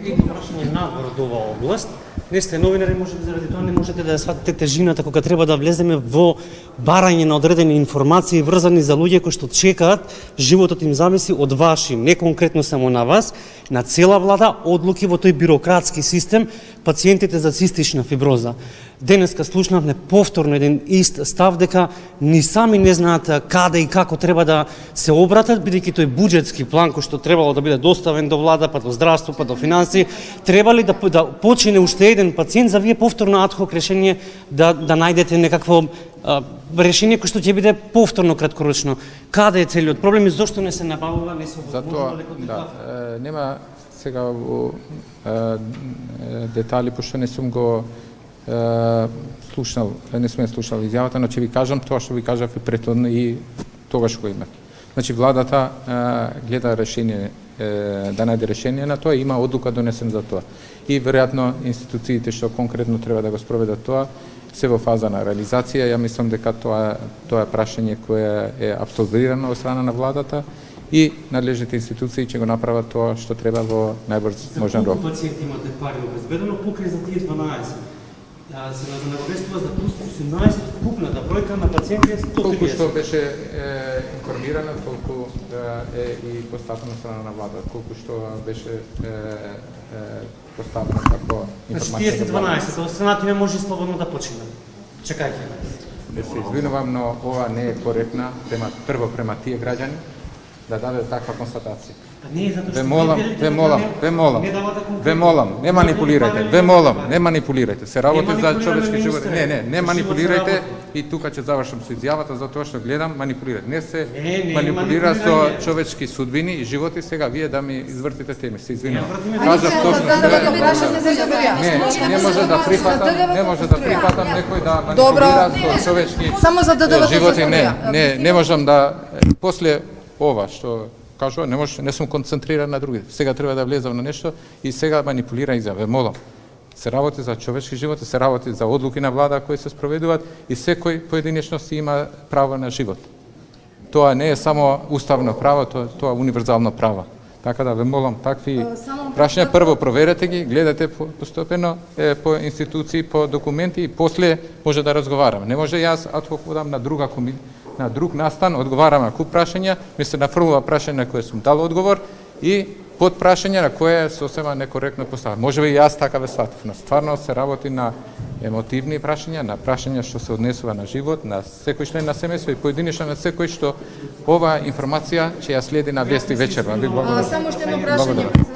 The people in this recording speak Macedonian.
едно прашање надвор од оваа област. Не сте новинари, може би заради тоа не можете да ја сватите тежината кога треба да влеземе во барање на одредени информации врзани за луѓе кои што чекаат, животот им зависи од ваши, не конкретно само на вас, на цела влада, одлуки во тој бирократски систем, пациентите за цистична фиброза. Денеска слушнавме повторно еден ист став дека ни сами не знаат каде и како треба да се обратат, бидејќи тој буџетски план кој што требало да биде доставен до влада, па до здравство, па до финансии, требали да почине уште еден пациент за вие повторно адхок решение да најдете некакво решение кој што ќе биде повторно краткорочно. Каде е целиот проблем и зошто не се набавува, не се Затоа, да, нема сега во детали, пошто не сум го слушнал, не сме слушнал изјавата, но ќе ви кажам тоа што ви кажав и претhodно и тогаш го имав. Значи, владата гледа решение, да најде решение на тоа, има одлука донесен за тоа. И веројатно институциите што конкретно треба да го спроведат тоа, се во фаза на реализација. Ја мислам дека тоа е прашање кое е абсолвирано од страна на владата и надлежните институции ќе го направат тоа што треба во најбрз можен рок. За колку пациенти имате пари обезбедено покрај за тие 12? Се навестува за плюс 18, вкупната бројка на пациенти е 130. Колку што беше информирана, толку е и поставено страна на влада, колку што беше поставено како информација. Значи тие сте 12, останатите може слободно да починат. Чекајте. Не се извинувам, но ова не е коректна прво према тие граѓани да даде таква констатација. Ве молам, не манипулирајте. Се работи за човечки живот. Не манипулирајте и тука ќе завршам со изјавата затоа што гледам манипулирајте. Не се манипулира со човечки судбини и животи. Сега вие да ми извртите теми, се извинувам. Кажав точно не може да прифатам некој да манипулира со човечки животи. Не можам да после ова што кажува, не сум концентриран на други. Сега треба да влезам на нешто и сега манипулира изјаве. Молам. Се работи за човечки живот, се работи за одлуки на влада кои се спроведуваат и секој поединечно си има право на живот. Тоа не е само уставно право, тоа е универзално право. Така да ве молам, такви прашања прво проверете ги, гледате постепено по институции, по документи и после може да разговараме. Не може јас адхок одам на друг настан, одговарам на куп прашања, ми се нафрлува прашање на кое сум дал одговор и под прашање на кое сосема некоректно поставам. Може би јас така ве сватив, но стварно се работи на емотивни прашања, на прашања што се однесува на живот, на секој член на семејство и поединечно на секој што оваа информација ќе ја следи на Вести вечерва. Само што едно прашање.